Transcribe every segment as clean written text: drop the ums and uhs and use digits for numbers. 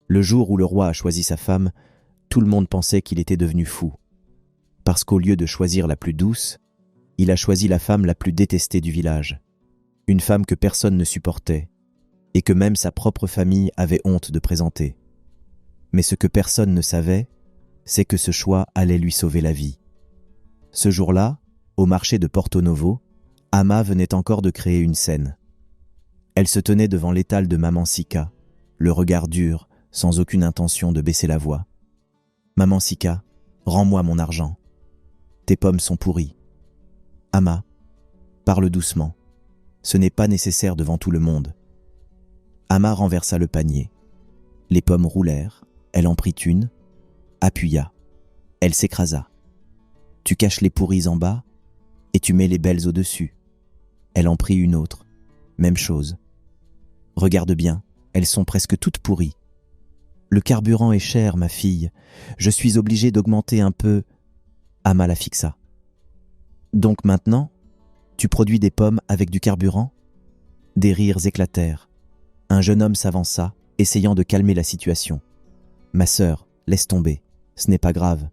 Le jour où le roi a choisi sa femme, tout le monde pensait qu'il était devenu fou. Parce qu'au lieu de choisir la plus douce, il a choisi la femme la plus détestée du village. Une femme que personne ne supportait, et que même sa propre famille avait honte de présenter. Mais ce que personne ne savait, c'est que ce choix allait lui sauver la vie. Ce jour-là, au marché de Porto Novo, Ama venait encore de créer une scène. Elle se tenait devant l'étal de Maman Sika, le regard dur, sans aucune intention de baisser la voix. « Maman Sika, rends-moi mon argent. Tes pommes sont pourries. » « Ama, parle doucement. Ce n'est pas nécessaire devant tout le monde. » Ama renversa le panier. Les pommes roulèrent, elle en prit une, appuya. Elle s'écrasa. « Tu caches les pourries en bas et tu mets les belles au-dessus. » Elle en prit une autre. Même chose. « Regarde bien, elles sont presque toutes pourries. »« Le carburant est cher, ma fille. Je suis obligée d'augmenter un peu. » Ama la fixa. « Donc maintenant, tu produis des pommes avec du carburant ?» Des rires éclatèrent. Un jeune homme s'avança, essayant de calmer la situation. « Ma sœur, laisse tomber. Ce n'est pas grave. »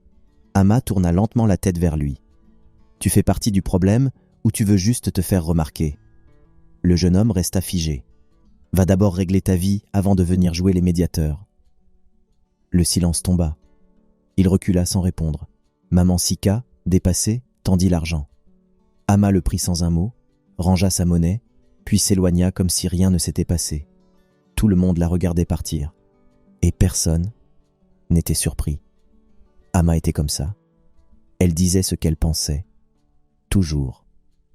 Ama tourna lentement la tête vers lui. « Tu fais partie du problème ou tu veux juste te faire remarquer ?» Le jeune homme resta figé. « Va d'abord régler ta vie avant de venir jouer les médiateurs. » Le silence tomba. Il recula sans répondre. Maman Sika, dépassée, tendit l'argent. Ama le prit sans un mot, rangea sa monnaie, puis s'éloigna comme si rien ne s'était passé. Tout le monde la regardait partir. Et personne n'était surpris. Ama était comme ça. Elle disait ce qu'elle pensait. Toujours.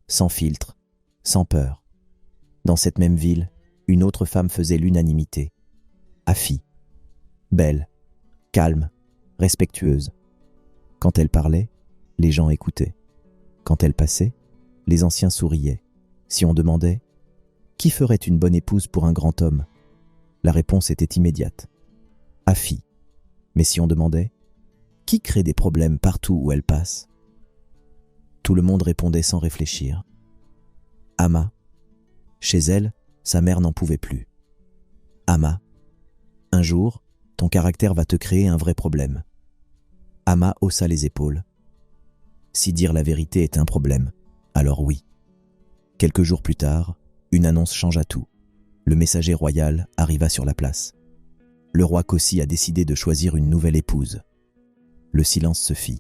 Sans filtre. Sans peur. Dans cette même ville, une autre femme faisait l'unanimité. Afi. Belle. Calme. Respectueuse. Quand elle parlait, les gens écoutaient. Quand elle passait, les anciens souriaient. Si on demandait « Qui ferait une bonne épouse pour un grand homme ?» La réponse était immédiate. Afi. Mais si on demandait « Qui crée des problèmes partout où elle passe ?» Tout le monde répondait sans réfléchir. Ama. Chez elle, sa mère n'en pouvait plus. Ama. Un jour, ton caractère va te créer un vrai problème. Ama haussa les épaules. Si dire la vérité est un problème, alors oui. Quelques jours plus tard, une annonce changea tout. Le messager royal arriva sur la place. Le roi Kossi a décidé de choisir une nouvelle épouse. Le silence se fit.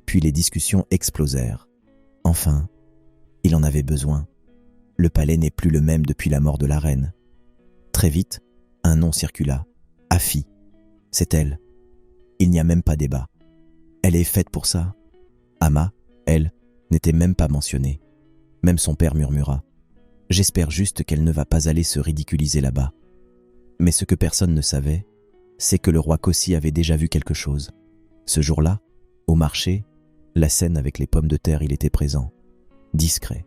Puis les discussions explosèrent. Enfin, il en avait besoin. Le palais n'est plus le même depuis la mort de la reine. Très vite, un nom circula. Afi. C'est elle. Il n'y a même pas débat. Elle est faite pour ça. Ama, elle, n'était même pas mentionnée. Même son père murmura. J'espère juste qu'elle ne va pas aller se ridiculiser là-bas. Mais ce que personne ne savait, c'est que le roi Kossi avait déjà vu quelque chose. Ce jour-là, au marché, la scène avec les pommes de terre, il était présent. Discret,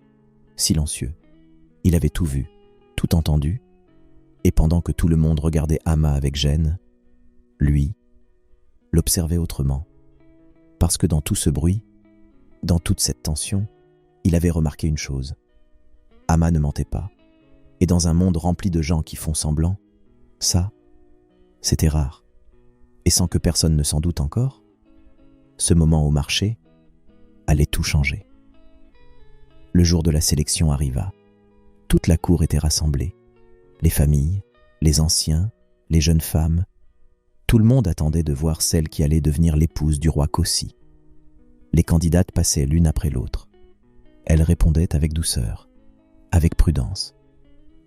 silencieux. Il avait tout vu, tout entendu. Et pendant que tout le monde regardait Ama avec gêne, lui l'observait autrement. Parce que dans tout ce bruit, dans toute cette tension, il avait remarqué une chose. Ama ne mentait pas. Et dans un monde rempli de gens qui font semblant, ça, c'était rare. Et sans que personne ne s'en doute encore, ce moment au marché allait tout changer. Le jour de la sélection arriva. Toute la cour était rassemblée. Les familles, les anciens, les jeunes femmes. Tout le monde attendait de voir celle qui allait devenir l'épouse du roi Kossi. Les candidates passaient l'une après l'autre. Elles répondaient avec douceur, avec prudence,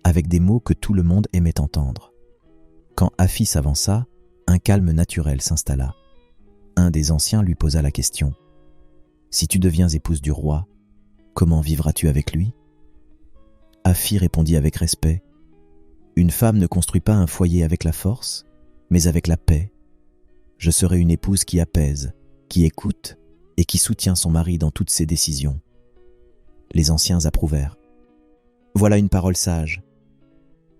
avec des mots que tout le monde aimait entendre. Quand Afi s'avança, un calme naturel s'installa. Un des anciens lui posa la question. « Si tu deviens épouse du roi, comment vivras-tu avec lui ?» Afi répondit avec respect. « Une femme ne construit pas un foyer avec la force, mais avec la paix. Je serai une épouse qui apaise, qui écoute et qui soutient son mari dans toutes ses décisions. » Les anciens approuvèrent. « Voilà une parole sage. »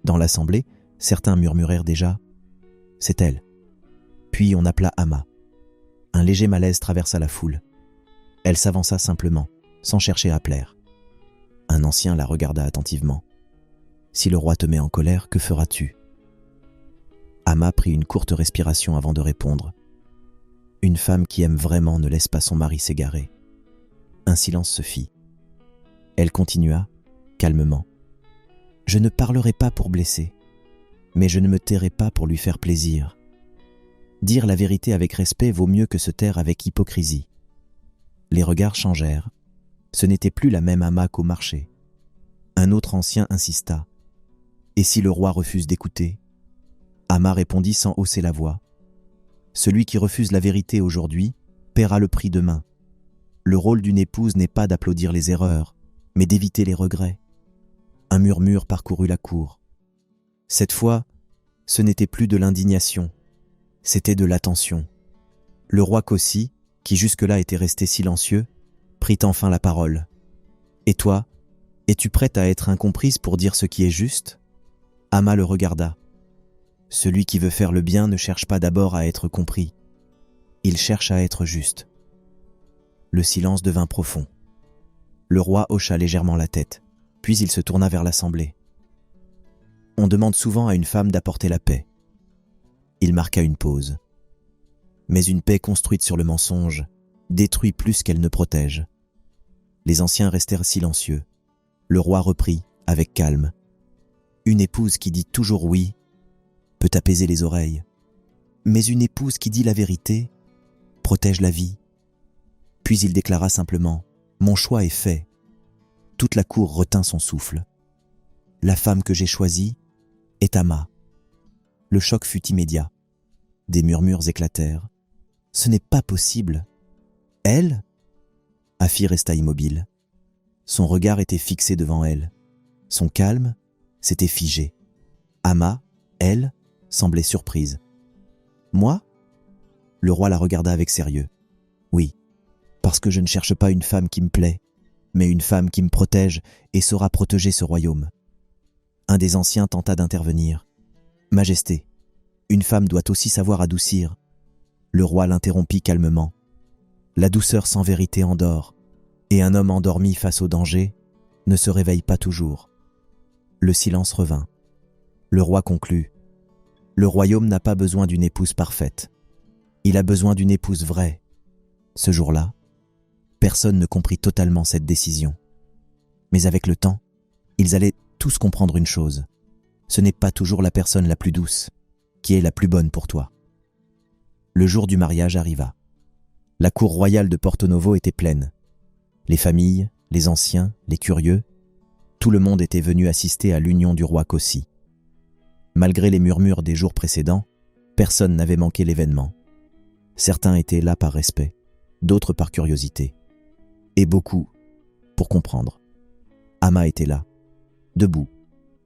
Dans l'assemblée, certains murmurèrent déjà « C'est elle. » Puis on appela Ama. Un léger malaise traversa la foule. Elle s'avança simplement, sans chercher à plaire. Un ancien la regarda attentivement. « Si le roi te met en colère, que feras-tu » Amma prit une courte respiration avant de répondre. Une femme qui aime vraiment ne laisse pas son mari s'égarer. Un silence se fit. Elle continua, calmement. Je ne parlerai pas pour blesser, mais je ne me tairai pas pour lui faire plaisir. Dire la vérité avec respect vaut mieux que se taire avec hypocrisie. Les regards changèrent. Ce n'était plus la même Amma qu'au marché. Un autre ancien insista. Et si le roi refuse d'écouter? Amma répondit sans hausser la voix. Celui qui refuse la vérité aujourd'hui paiera le prix demain. Le rôle d'une épouse n'est pas d'applaudir les erreurs, mais d'éviter les regrets. Un murmure parcourut la cour. Cette fois, ce n'était plus de l'indignation, c'était de l'attention. Le roi Kossi, qui jusque-là était resté silencieux, prit enfin la parole. « Et toi, es-tu prête à être incomprise pour dire ce qui est juste ?» Amma le regarda. Celui qui veut faire le bien ne cherche pas d'abord à être compris. Il cherche à être juste. Le silence devint profond. Le roi hocha légèrement la tête, puis il se tourna vers l'assemblée. On demande souvent à une femme d'apporter la paix. Il marqua une pause. Mais une paix construite sur le mensonge détruit plus qu'elle ne protège. Les anciens restèrent silencieux. Le roi reprit, avec calme. Une épouse qui dit toujours oui peut apaiser les oreilles. Mais une épouse qui dit la vérité protège la vie. Puis il déclara simplement « Mon choix est fait ». Toute la cour retint son souffle. La femme que j'ai choisie est Amma. Le choc fut immédiat. Des murmures éclatèrent. « Ce n'est pas possible. Elle ?» Afi resta immobile. Son regard était fixé devant elle. Son calme s'était figé. Amma, elle, semblait surprise. « Moi ?» Le roi la regarda avec sérieux. « Oui, parce que je ne cherche pas une femme qui me plaît, mais une femme qui me protège et saura protéger ce royaume. » Un des anciens tenta d'intervenir. « Majesté, une femme doit aussi savoir adoucir. » Le roi l'interrompit calmement. « La douceur sans vérité endort, et un homme endormi face au danger ne se réveille pas toujours. » Le silence revint. Le roi conclut. « Le royaume n'a pas besoin d'une épouse parfaite. Il a besoin d'une épouse vraie. » Ce jour-là, personne ne comprit totalement cette décision. Mais avec le temps, ils allaient tous comprendre une chose. Ce n'est pas toujours la personne la plus douce qui est la plus bonne pour toi. Le jour du mariage arriva. La cour royale de Porto Novo était pleine. Les familles, les anciens, les curieux, tout le monde était venu assister à l'union du roi Kossi. Malgré les murmures des jours précédents, personne n'avait manqué l'événement. Certains étaient là par respect, d'autres par curiosité, et beaucoup pour comprendre. Amma était là, debout,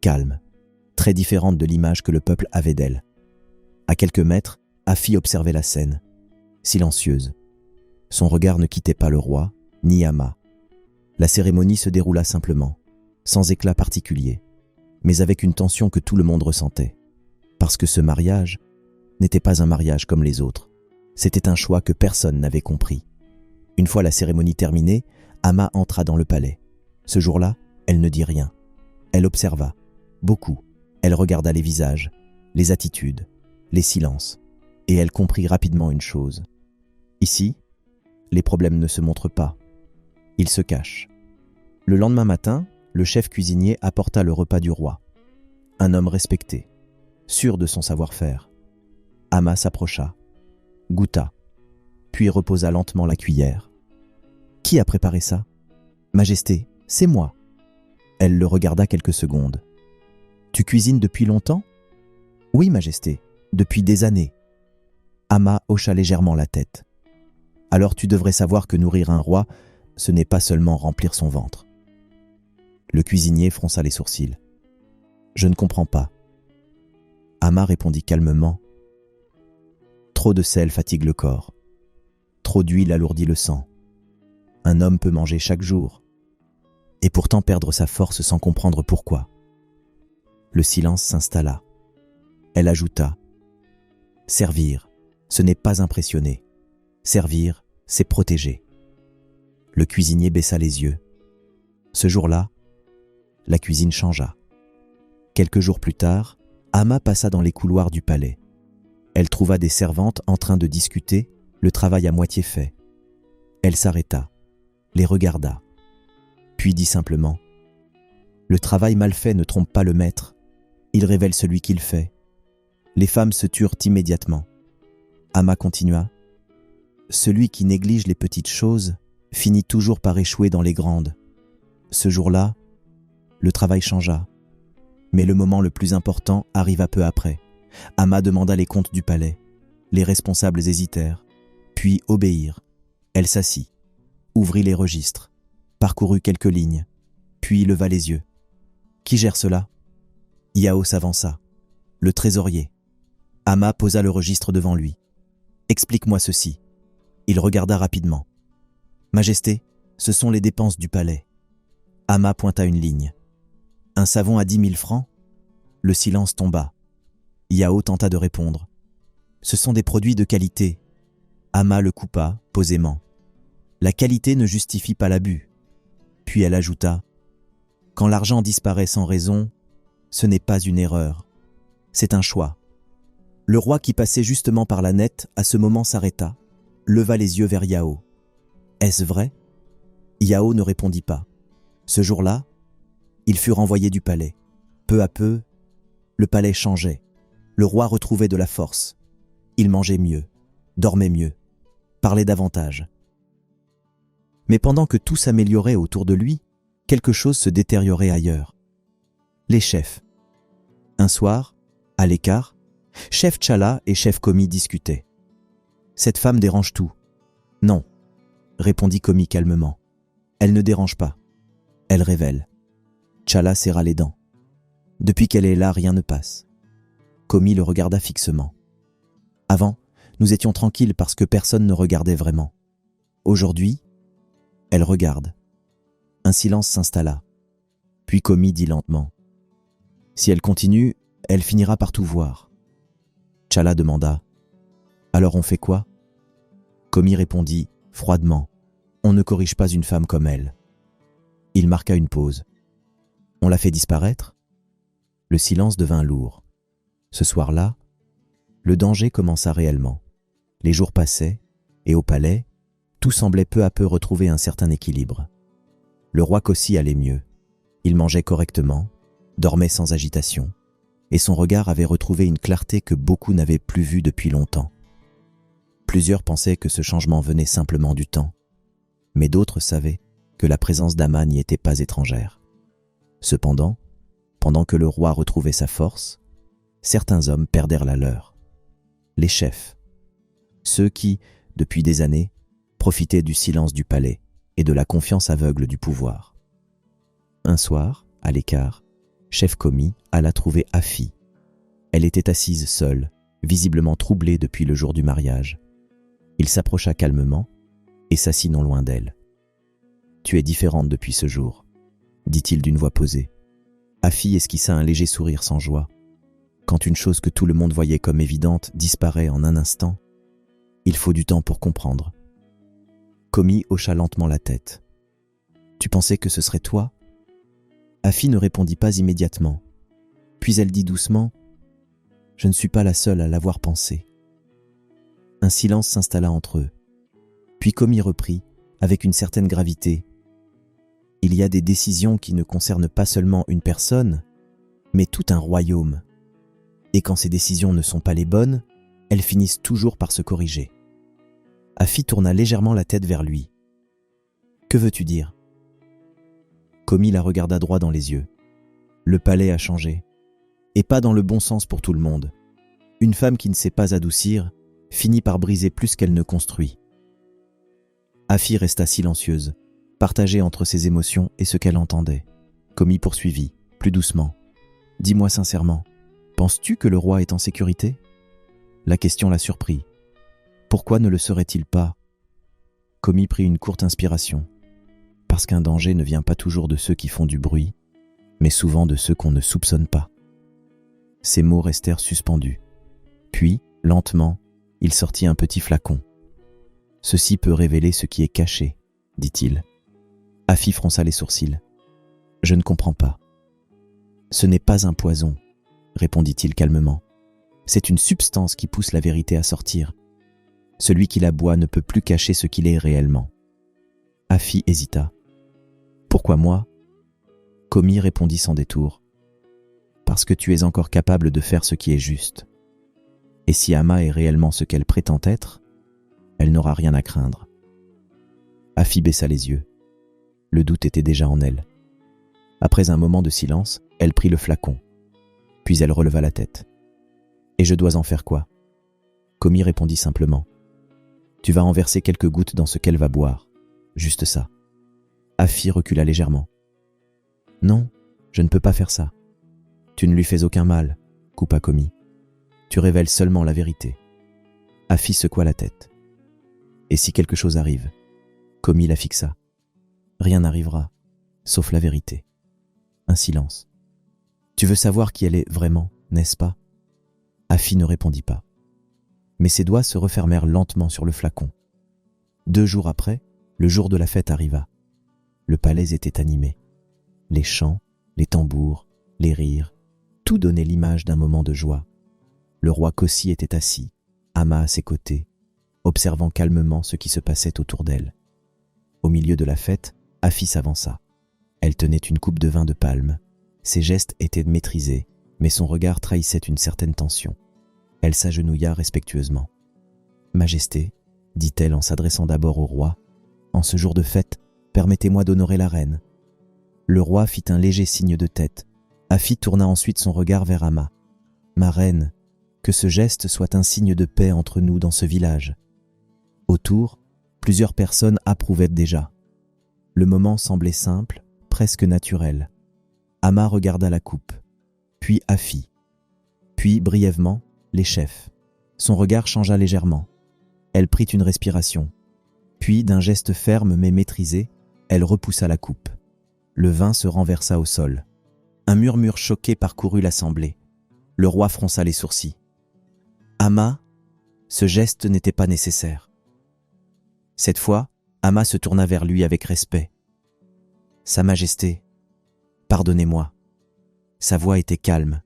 calme, très différente de l'image que le peuple avait d'elle. À quelques mètres, Afi observait la scène, silencieuse. Son regard ne quittait pas le roi, ni Amma. La cérémonie se déroula simplement, sans éclat particulier, mais avec une tension que tout le monde ressentait. Parce que ce mariage n'était pas un mariage comme les autres. C'était un choix que personne n'avait compris. Une fois la cérémonie terminée, Amma entra dans le palais. Ce jour-là, elle ne dit rien. Elle observa, beaucoup. Elle regarda les visages, les attitudes, les silences, et elle comprit rapidement une chose. Ici, les problèmes ne se montrent pas. Ils se cachent. Le lendemain matin, le chef cuisinier apporta le repas du roi. Un homme respecté, sûr de son savoir-faire. Amma s'approcha, goûta, puis reposa lentement la cuillère. « Qui a préparé ça ? » ?»« Majesté, c'est moi. » Elle le regarda quelques secondes. « Tu cuisines depuis longtemps ? » ?»« Oui, Majesté, depuis des années. » Amma hocha légèrement la tête. « Alors tu devrais savoir que nourrir un roi, ce n'est pas seulement remplir son ventre. » Le cuisinier fronça les sourcils. « Je ne comprends pas. » Amma répondit calmement. « Trop de sel fatigue le corps. Trop d'huile alourdit le sang. Un homme peut manger chaque jour, et pourtant perdre sa force sans comprendre pourquoi. » Le silence s'installa. Elle ajouta. « Servir, ce n'est pas impressionner. Servir, c'est protéger. » Le cuisinier baissa les yeux. Ce jour-là, la cuisine changea. Quelques jours plus tard, Amma passa dans les couloirs du palais. Elle trouva des servantes en train de discuter, le travail à moitié fait. Elle s'arrêta, les regarda, puis dit simplement « Le travail mal fait ne trompe pas le maître, il révèle celui qui le fait. » Les femmes se turent immédiatement. Amma continua « Celui qui néglige les petites choses finit toujours par échouer dans les grandes. » Ce jour-là, le travail changea. Mais le moment le plus important arriva peu après. Amma demanda les comptes du palais. Les responsables hésitèrent, puis obéirent. Elle s'assit, ouvrit les registres, parcourut quelques lignes, puis leva les yeux. « Qui gère cela ?» Yao s'avança. « Le trésorier. » Amma posa le registre devant lui. « Explique-moi ceci. » Il regarda rapidement. « Majesté, ce sont les dépenses du palais. » Amma pointa une ligne. « Un savon à 10 000 francs ?» Le silence tomba. Yao tenta de répondre. « Ce sont des produits de qualité. » Amma le coupa, posément. « La qualité ne justifie pas l'abus. » Puis elle ajouta. « Quand l'argent disparaît sans raison, ce n'est pas une erreur. C'est un choix. » Le roi qui passait justement par la nette, à ce moment s'arrêta, leva les yeux vers Yao. « Est-ce vrai ?» Yao ne répondit pas. Ce jour-là, il fut renvoyé du palais. Peu à peu, le palais changeait. Le roi retrouvait de la force. Il mangeait mieux, dormait mieux, parlait davantage. Mais pendant que tout s'améliorait autour de lui, quelque chose se détériorait ailleurs. Les chefs. Un soir, à l'écart, Chef Tchala et Chef Komi discutaient. « Cette femme dérange tout. »« Non, » répondit Komi calmement. « Elle ne dérange pas. Elle révèle. » Tchala serra les dents. « Depuis qu'elle est là, rien ne passe. » Komi le regarda fixement. « Avant, nous étions tranquilles parce que personne ne regardait vraiment. Aujourd'hui, elle regarde. » Un silence s'installa. Puis Komi dit lentement. « Si elle continue, elle finira par tout voir. » Tchala demanda. « Alors on fait quoi ?» Komi répondit, froidement. « On ne corrige pas une femme comme elle. » Il marqua une pause. « On la fait disparaître ?» Le silence devint lourd. Ce soir-là, le danger commença réellement. Les jours passaient, et au palais, tout semblait peu à peu retrouver un certain équilibre. Le roi Kossi allait mieux. Il mangeait correctement, dormait sans agitation, et son regard avait retrouvé une clarté que beaucoup n'avaient plus vue depuis longtemps. Plusieurs pensaient que ce changement venait simplement du temps, mais d'autres savaient que la présence d'Amma n'y était pas étrangère. Cependant, pendant que le roi retrouvait sa force, certains hommes perdèrent la leur. Les chefs, ceux qui, depuis des années, profitaient du silence du palais et de la confiance aveugle du pouvoir. Un soir, à l'écart, Chef Komi alla trouver Afi. Elle était assise seule, visiblement troublée depuis le jour du mariage. Il s'approcha calmement et s'assit non loin d'elle. « Tu es différente depuis ce jour, » dit-il d'une voix posée. Afi esquissa un léger sourire sans joie. Quand une chose que tout le monde voyait comme évidente disparaît en un instant, il faut du temps pour comprendre. Komi hocha lentement la tête. « Tu pensais que ce serait toi ?» Afi ne répondit pas immédiatement. Puis elle dit doucement « Je ne suis pas la seule à l'avoir pensé. » Un silence s'installa entre eux. Puis Komi reprit, avec une certaine gravité. « Il y a des décisions qui ne concernent pas seulement une personne, mais tout un royaume. Et quand ces décisions ne sont pas les bonnes, elles finissent toujours par se corriger. » Afi tourna légèrement la tête vers lui. « Que veux-tu dire ?» Komi la regarda droit dans les yeux. Le palais a changé, et pas dans le bon sens pour tout le monde. Une femme qui ne sait pas adoucir finit par briser plus qu'elle ne construit. Afi resta silencieuse, partagée entre ses émotions et ce qu'elle entendait. Komi poursuivit, plus doucement. « Dis-moi sincèrement, penses-tu que le roi est en sécurité ?» La question la surprit. Pourquoi ne le serait-il pas ? Komi prit une courte inspiration. Parce qu'un danger ne vient pas toujours de ceux qui font du bruit, mais souvent de ceux qu'on ne soupçonne pas. Ces mots restèrent suspendus. Puis, lentement, il sortit un petit flacon. « Ceci peut révéler ce qui est caché, » dit-il. Afi fronça les sourcils. « Je ne comprends pas. »« Ce n'est pas un poison, » répondit-il calmement. C'est une substance qui pousse la vérité à sortir. Celui qui la boit ne peut plus cacher ce qu'il est réellement. Afi hésita. Pourquoi moi? Komi répondit sans détour. Parce que tu es encore capable de faire ce qui est juste. Et si Ama est réellement ce qu'elle prétend être, elle n'aura rien à craindre. Afi baissa les yeux. Le doute était déjà en elle. Après un moment de silence, elle prit le flacon. Puis elle releva la tête. Et je dois en faire quoi? Komi répondit simplement. Tu vas en verser quelques gouttes dans ce qu'elle va boire. Juste ça. Afi recula légèrement. Non, je ne peux pas faire ça. Tu ne lui fais aucun mal, coupa Komi. Tu révèles seulement la vérité. Afi secoua la tête. Et si quelque chose arrive? Komi la fixa. Rien n'arrivera, sauf la vérité. Un silence. Tu veux savoir qui elle est vraiment, n'est-ce pas? Afi ne répondit pas. Mais ses doigts se refermèrent lentement sur le flacon. 2 jours après, le jour de la fête arriva. Le palais était animé. Les chants, les tambours, les rires, tout donnait l'image d'un moment de joie. Le roi Kossi était assis, Ama à ses côtés, observant calmement ce qui se passait autour d'elle. Au milieu de la fête, Afi s'avança. Elle tenait une coupe de vin de palme. Ses gestes étaient maîtrisés, mais son regard trahissait une certaine tension. Elle s'agenouilla respectueusement. « Majesté, dit-elle en s'adressant d'abord au roi, en ce jour de fête, permettez-moi d'honorer la reine. » Le roi fit un léger signe de tête. Afi tourna ensuite son regard vers Ama. « Ma reine, que ce geste soit un signe de paix entre nous dans ce village. » Autour, plusieurs personnes approuvaient déjà. Le moment semblait simple, presque naturel. Ama regarda la coupe, puis Afi, puis brièvement les chefs. Son regard changea légèrement. Elle prit une respiration, puis d'un geste ferme mais maîtrisé, elle repoussa la coupe. Le vin se renversa au sol. Un murmure choqué parcourut l'assemblée. Le roi fronça les sourcils. Ama, ce geste n'était pas nécessaire. Cette fois, Ama se tourna vers lui avec respect. « Sa Majesté, pardonnez-moi. » Sa voix était calme,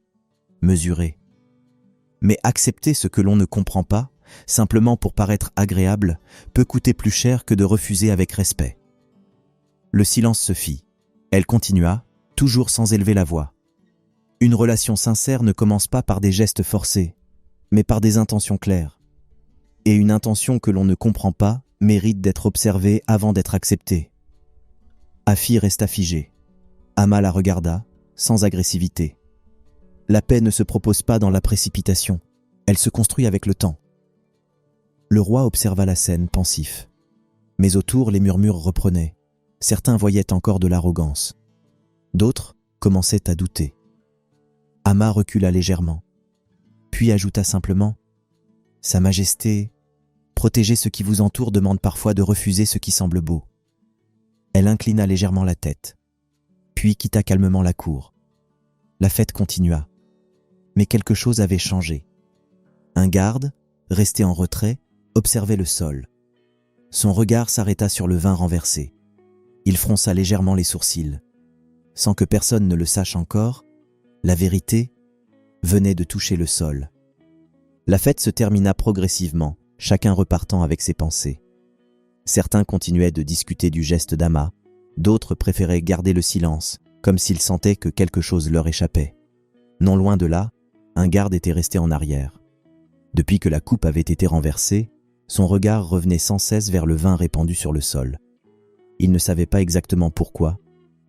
mesurée. Mais accepter ce que l'on ne comprend pas, simplement pour paraître agréable, peut coûter plus cher que de refuser avec respect. Le silence se fit. Elle continua, toujours sans élever la voix. Une relation sincère ne commence pas par des gestes forcés, mais par des intentions claires. Et une intention que l'on ne comprend pas mérite d'être observée avant d'être acceptée. Afi resta figée. Ama la regarda, sans agressivité. La paix ne se propose pas dans la précipitation, elle se construit avec le temps. Le roi observa la scène, pensif. Mais autour, les murmures reprenaient. Certains voyaient encore de l'arrogance. D'autres commençaient à douter. Ama recula légèrement, puis ajouta simplement « Sa Majesté, protéger ce qui vous entoure demande parfois de refuser ce qui semble beau. » Elle inclina légèrement la tête, puis quitta calmement la cour. La fête continua, mais quelque chose avait changé. Un garde, resté en retrait, observait le sol. Son regard s'arrêta sur le vin renversé. Il fronça légèrement les sourcils. Sans que personne ne le sache encore, la vérité venait de toucher le sol. La fête se termina progressivement, chacun repartant avec ses pensées. Certains continuaient de discuter du geste d'Ama, d'autres préféraient garder le silence, comme s'ils sentaient que quelque chose leur échappait. Non loin de là, un garde était resté en arrière. Depuis que la coupe avait été renversée, son regard revenait sans cesse vers le vin répandu sur le sol. Il ne savait pas exactement pourquoi,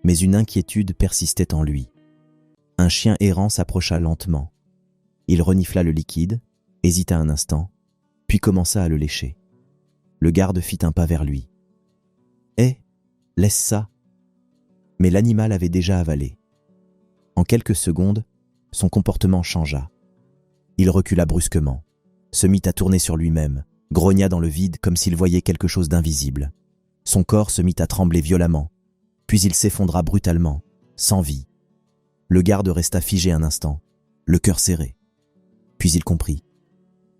mais une inquiétude persistait en lui. Un chien errant s'approcha lentement. Il renifla le liquide, hésita un instant, puis commença à le lécher. Le garde fit un pas vers lui. « Hé, laisse ça !» Mais l'animal avait déjà avalé. En quelques secondes, son comportement changea. Il recula brusquement, se mit à tourner sur lui-même, grogna dans le vide comme s'il voyait quelque chose d'invisible. Son corps se mit à trembler violemment, puis il s'effondra brutalement, sans vie. Le garde resta figé un instant, le cœur serré. Puis il comprit.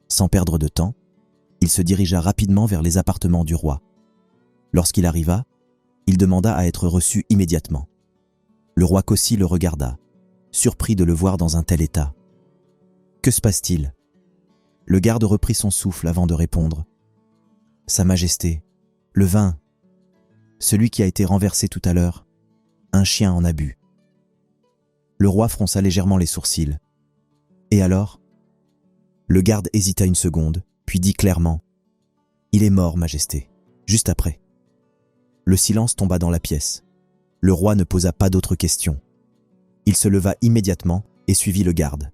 Sans perdre de temps, il se dirigea rapidement vers les appartements du roi. Lorsqu'il arriva, il demanda à être reçu immédiatement. Le roi Kossi le regarda, surpris de le voir dans un tel état. « Que se passe-t-il » Le garde reprit son souffle avant de répondre. « Sa Majesté, le vin, celui qui a été renversé tout à l'heure, un chien en a bu. » Le roi fronça légèrement les sourcils. « Et alors ?» Le garde hésita une seconde, puis dit clairement « Il est mort, Majesté, juste après. » Le silence tomba dans la pièce. Le roi ne posa pas d'autres questions. Il se leva immédiatement et suivit le garde.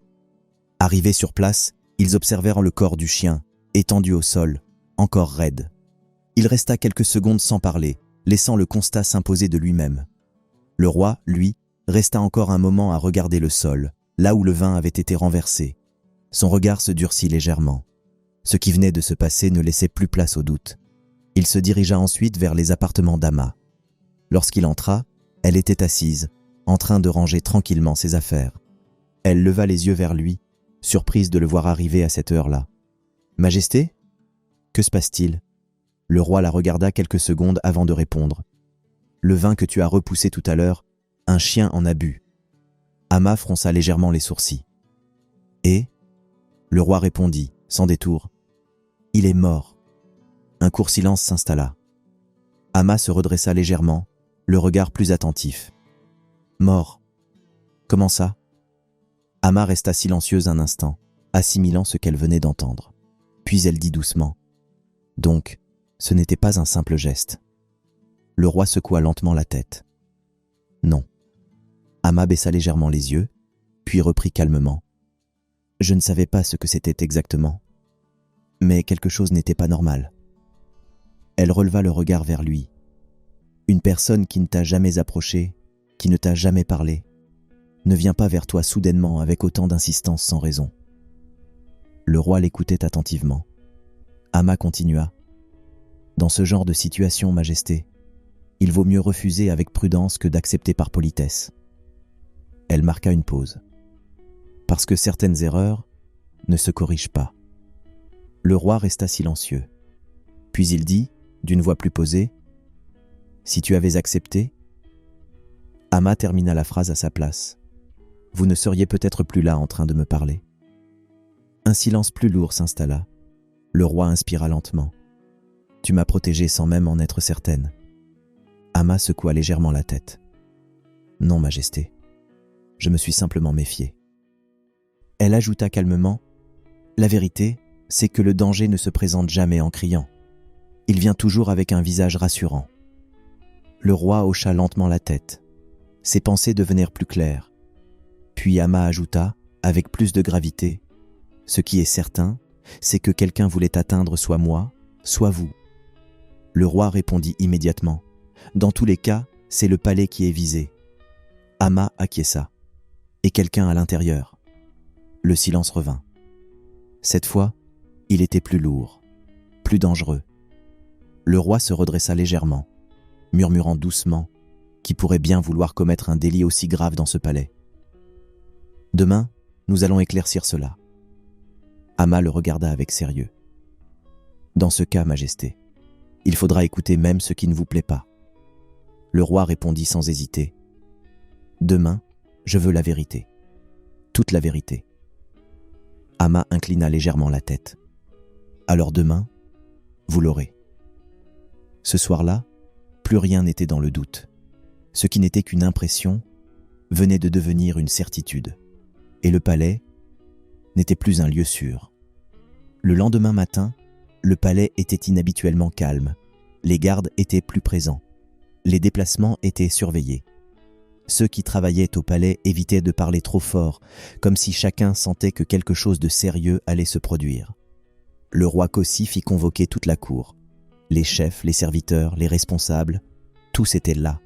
Arrivés sur place, ils observèrent le corps du chien, étendu au sol, encore raide. Il resta quelques secondes sans parler, laissant le constat s'imposer de lui-même. Le roi, lui, resta encore un moment à regarder le sol, là où le vin avait été renversé. Son regard se durcit légèrement. Ce qui venait de se passer ne laissait plus place au doute. Il se dirigea ensuite vers les appartements d'Ama. Lorsqu'il entra, elle était assise, en train de ranger tranquillement ses affaires. Elle leva les yeux vers lui, surprise de le voir arriver à cette heure-là. « Majesté ? Que se passe-t-il » Le roi la regarda quelques secondes avant de répondre. « Le vin que tu as repoussé tout à l'heure, un chien en a bu. » Ama fronça légèrement les sourcils. « Et » Le roi répondit, sans détour. « Il est mort. » Un court silence s'installa. Ama se redressa légèrement, le regard plus attentif. « Mort. Comment ça ?» Ama resta silencieuse un instant, assimilant ce qu'elle venait d'entendre. Puis elle dit doucement « Donc, ce n'était pas un simple geste. » Le roi secoua lentement la tête. « Non. » Ama baissa légèrement les yeux, puis reprit calmement. « Je ne savais pas ce que c'était exactement, mais quelque chose n'était pas normal. » Elle releva le regard vers lui. « Une personne qui ne t'a jamais approché, qui ne t'a jamais parlé, ne vient pas vers toi soudainement avec autant d'insistance sans raison. » Le roi l'écoutait attentivement. Ama continua. « Dans ce genre de situation, Majesté, il vaut mieux refuser avec prudence que d'accepter par politesse. » Elle marqua une pause. « Parce que certaines erreurs ne se corrigent pas. » Le roi resta silencieux. Puis il dit, d'une voix plus posée, « Si tu avais accepté ?» Ama termina la phrase à sa place. « Vous ne seriez peut-être plus là en train de me parler. » Un silence plus lourd s'installa. Le roi inspira lentement. « Tu m'as protégée sans même en être certaine. » Ama secoua légèrement la tête. « Non, Majesté. Je me suis simplement méfiée. » Elle ajouta calmement, « La vérité, c'est que le danger ne se présente jamais en criant. Il vient toujours avec un visage rassurant. » Le roi hocha lentement la tête. Ses pensées devinrent plus claires. Puis Ama ajouta, avec plus de gravité, « Ce qui est certain, c'est que quelqu'un voulait atteindre soit moi, soit vous. » Le roi répondit immédiatement, « Dans tous les cas, c'est le palais qui est visé. » Ama acquiesça. « Et quelqu'un à l'intérieur. » Le silence revint. Cette fois, il était plus lourd, plus dangereux. Le roi se redressa légèrement, murmurant doucement qui pourrait bien vouloir commettre un délit aussi grave dans ce palais. « Demain, nous allons éclaircir cela. » Ama le regarda avec sérieux. « Dans ce cas, Majesté, il faudra écouter même ce qui ne vous plaît pas. » Le roi répondit sans hésiter. « Demain, je veux la vérité. Toute la vérité. » Ama inclina légèrement la tête. « Alors demain, vous l'aurez. » Ce soir-là, plus rien n'était dans le doute. Ce qui n'était qu'une impression venait de devenir une certitude. Et le palais n'était plus un lieu sûr. Le lendemain matin, le palais était inhabituellement calme. Les gardes étaient plus présents. Les déplacements étaient surveillés. Ceux qui travaillaient au palais évitaient de parler trop fort, comme si chacun sentait que quelque chose de sérieux allait se produire. Le roi Kossi fit convoquer toute la cour. Les chefs, les serviteurs, les responsables, tous étaient là.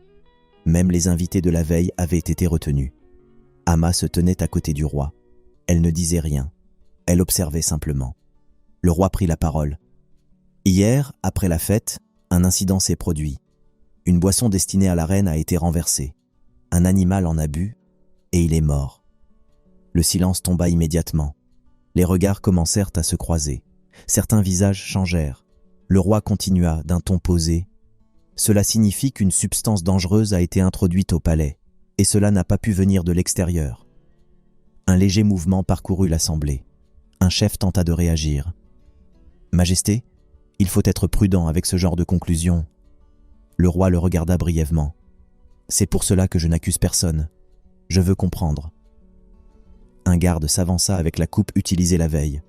Même les invités de la veille avaient été retenus. Ama se tenait à côté du roi. Elle ne disait rien. Elle observait simplement. Le roi prit la parole. « Hier, après la fête, un incident s'est produit. Une boisson destinée à la reine a été renversée. Un animal en a bu, et il est mort. » Le silence tomba immédiatement. Les regards commencèrent à se croiser. Certains visages changèrent. Le roi continua d'un ton posé. « Cela signifie qu'une substance dangereuse a été introduite au palais, et cela n'a pas pu venir de l'extérieur. » Un léger mouvement parcourut l'assemblée. Un chef tenta de réagir. « Majesté, il faut être prudent avec ce genre de conclusion. » Le roi le regarda brièvement. « C'est pour cela que je n'accuse personne. Je veux comprendre. » Un garde s'avança avec la coupe utilisée la veille.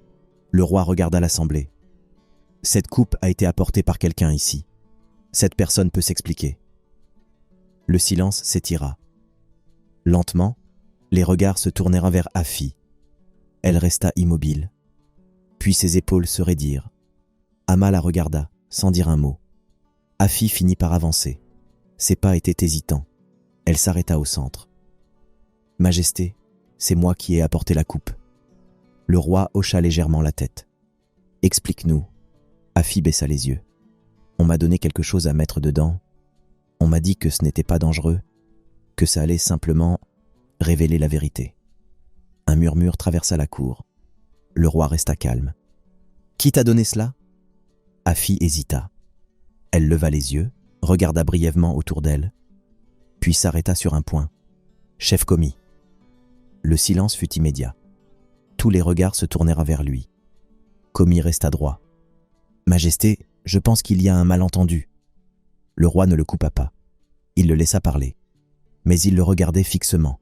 Le roi regarda l'assemblée. « Cette coupe a été apportée par quelqu'un ici. Cette personne peut s'expliquer. » Le silence s'étira. Lentement, les regards se tournèrent vers Afi. Elle resta immobile. Puis ses épaules se raidirent. Amma la regarda, sans dire un mot. Afi finit par avancer. Ses pas étaient hésitants. Elle s'arrêta au centre. « Majesté, c'est moi qui ai apporté la coupe. » Le roi hocha légèrement la tête. « Explique-nous. » Afi baissa les yeux. « On m'a donné quelque chose à mettre dedans. On m'a dit que ce n'était pas dangereux, que ça allait simplement révéler la vérité. » Un murmure traversa la cour. Le roi resta calme. « Qui t'a donné cela ?» Afi hésita. Elle leva les yeux, regarda brièvement autour d'elle, puis s'arrêta sur un point. « Chef commis. » Le silence fut immédiat. Tous les regards se tournèrent vers lui. Commis resta droit. « Majesté, je pense qu'il y a un malentendu. » Le roi ne le coupa pas. Il le laissa parler. Mais il le regardait fixement.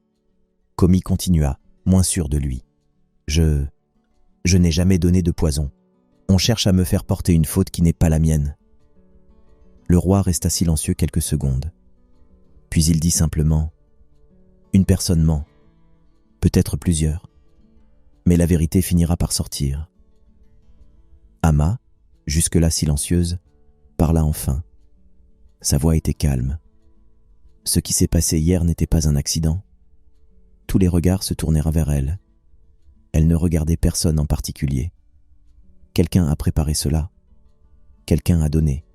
Commis continua, moins sûr de lui. « Je n'ai jamais donné de poison. On cherche à me faire porter une faute qui n'est pas la mienne. » Le roi resta silencieux quelques secondes. Puis il dit simplement « Une personne ment. Peut-être plusieurs. Mais la vérité finira par sortir. » Amma, jusque-là silencieuse, parla enfin. Sa voix était calme. Ce qui s'est passé hier n'était pas un accident. Tous les regards se tournèrent vers elle. Elle ne regardait personne en particulier. Quelqu'un a préparé cela. Quelqu'un a donné.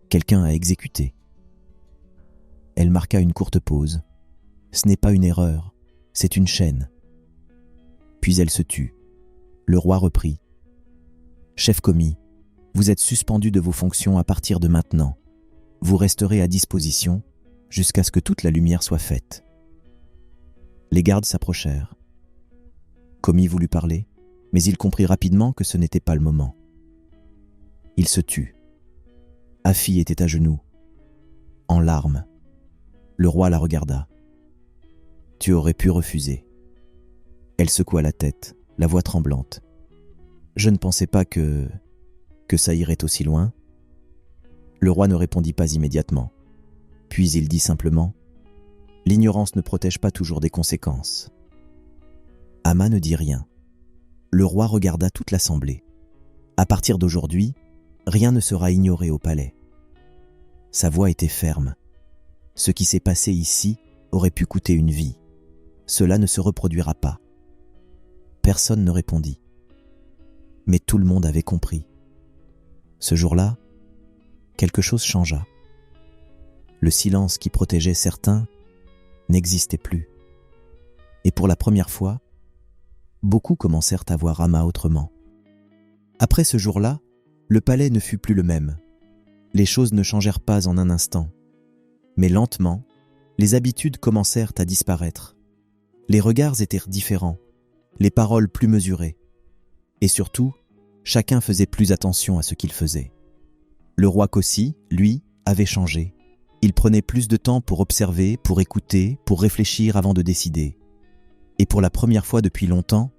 Quelqu'un a exécuté. Elle marqua une courte pause. Ce n'est pas une erreur, c'est une chaîne. Puis elle se tut. Le roi reprit. « Chef commis, vous êtes suspendu de vos fonctions à partir de maintenant. Vous resterez à disposition jusqu'à ce que toute la lumière soit faite. » Les gardes s'approchèrent. Commis voulut parler, mais il comprit rapidement que ce n'était pas le moment. Il se tut. Afi était à genoux, en larmes. Le roi la regarda. « Tu aurais pu refuser. » Elle secoua la tête, la voix tremblante. « Je ne pensais pas que ça irait aussi loin. » Le roi ne répondit pas immédiatement. Puis il dit simplement « L'ignorance ne protège pas toujours des conséquences. » Amma ne dit rien. Le roi regarda toute l'assemblée. À partir d'aujourd'hui, rien ne sera ignoré au palais. Sa voix était ferme. Ce qui s'est passé ici aurait pu coûter une vie. Cela ne se reproduira pas. Personne ne répondit. Mais tout le monde avait compris. Ce jour-là, quelque chose changea. Le silence qui protégeait certains n'existait plus. Et pour la première fois, beaucoup commencèrent à voir Amma autrement. Après ce jour-là, le palais ne fut plus le même. Les choses ne changèrent pas en un instant. Mais lentement, les habitudes commencèrent à disparaître. Les regards étaient différents, les paroles plus mesurées. Et surtout, chacun faisait plus attention à ce qu'il faisait. Le roi Kossi, lui, avait changé. Il prenait plus de temps pour observer, pour écouter, pour réfléchir avant de décider. Et pour la première fois depuis longtemps,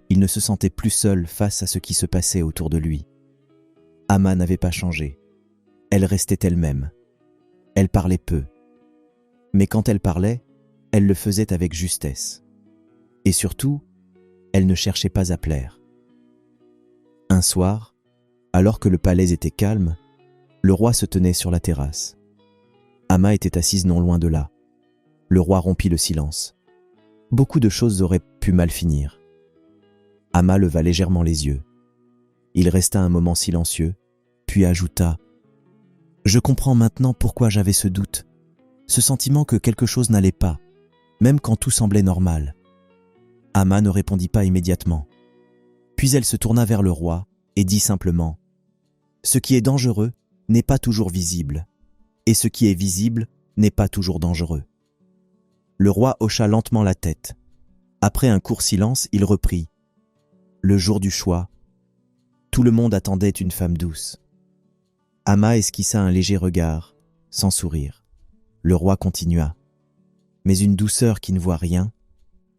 il ne se sentait plus seul face à ce qui se passait autour de lui. Amma n'avait pas changé. Elle restait elle-même. Elle parlait peu. Mais quand elle parlait, elle le faisait avec justesse. Et surtout, elle ne cherchait pas à plaire. Un soir, alors que le palais était calme, le roi se tenait sur la terrasse. Amma était assise non loin de là. Le roi rompit le silence. Beaucoup de choses auraient pu mal finir. Amma leva légèrement les yeux. Il resta un moment silencieux, puis ajouta « Je comprends maintenant pourquoi j'avais ce doute, ce sentiment que quelque chose n'allait pas, même quand tout semblait normal. » Amma ne répondit pas immédiatement. Puis elle se tourna vers le roi et dit simplement « Ce qui est dangereux n'est pas toujours visible, et ce qui est visible n'est pas toujours dangereux. » Le roi hocha lentement la tête. Après un court silence, il reprit Le jour du choix, tout le monde attendait une femme douce. Amma esquissa un léger regard, sans sourire. Le roi continua. Mais une douceur qui ne voit rien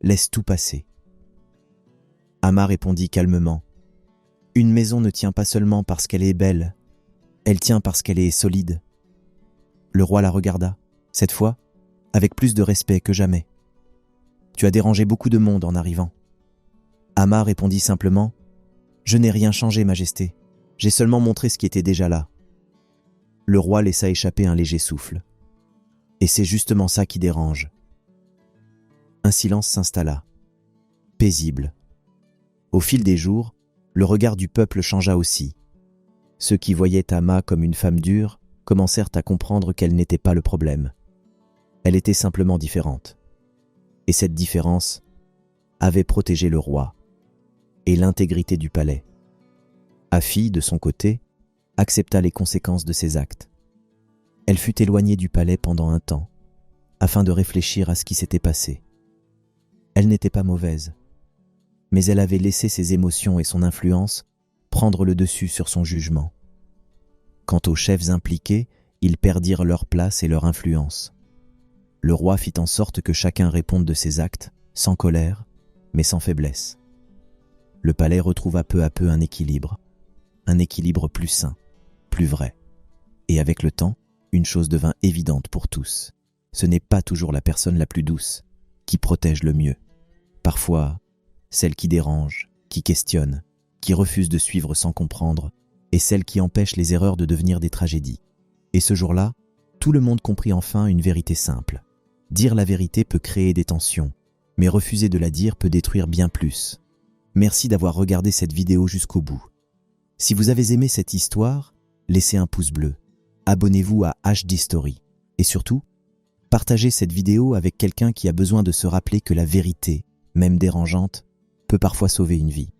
laisse tout passer. Amma répondit calmement. Une maison ne tient pas seulement parce qu'elle est belle, elle tient parce qu'elle est solide. Le roi la regarda, cette fois, avec plus de respect que jamais. Tu as dérangé beaucoup de monde en arrivant. Amma répondit simplement. Je n'ai rien changé, Majesté. J'ai seulement montré ce qui était déjà là. Le roi laissa échapper un léger souffle. Et c'est justement ça qui dérange. Un silence s'installa, paisible. Au fil des jours, le regard du peuple changea aussi. Ceux qui voyaient Amma comme une femme dure commencèrent à comprendre qu'elle n'était pas le problème. Elle était simplement différente. Et cette différence avait protégé le roi et l'intégrité du palais. Afi, de son côté, accepta les conséquences de ses actes. Elle fut éloignée du palais pendant un temps, afin de réfléchir à ce qui s'était passé. Elle n'était pas mauvaise, mais elle avait laissé ses émotions et son influence prendre le dessus sur son jugement. Quant aux chefs impliqués, ils perdirent leur place et leur influence. Le roi fit en sorte que chacun réponde de ses actes, sans colère, mais sans faiblesse. Le palais retrouva peu à peu un équilibre plus sain, plus vrai. Et avec le temps, une chose devint évidente pour tous. Ce n'est pas toujours la personne la plus douce qui protège le mieux. Parfois, celle qui dérange, qui questionne, qui refuse de suivre sans comprendre, est celle qui empêche les erreurs de devenir des tragédies. Et ce jour-là, tout le monde comprit enfin une vérité simple. Dire la vérité peut créer des tensions, mais refuser de la dire peut détruire bien plus. Merci d'avoir regardé cette vidéo jusqu'au bout. Si vous avez aimé cette histoire, laissez un pouce bleu, abonnez-vous à HD Story et surtout, partagez cette vidéo avec quelqu'un qui a besoin de se rappeler que la vérité, même dérangeante, peut parfois sauver une vie.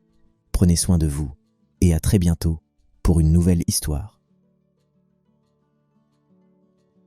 Prenez soin de vous et à très bientôt pour une nouvelle histoire.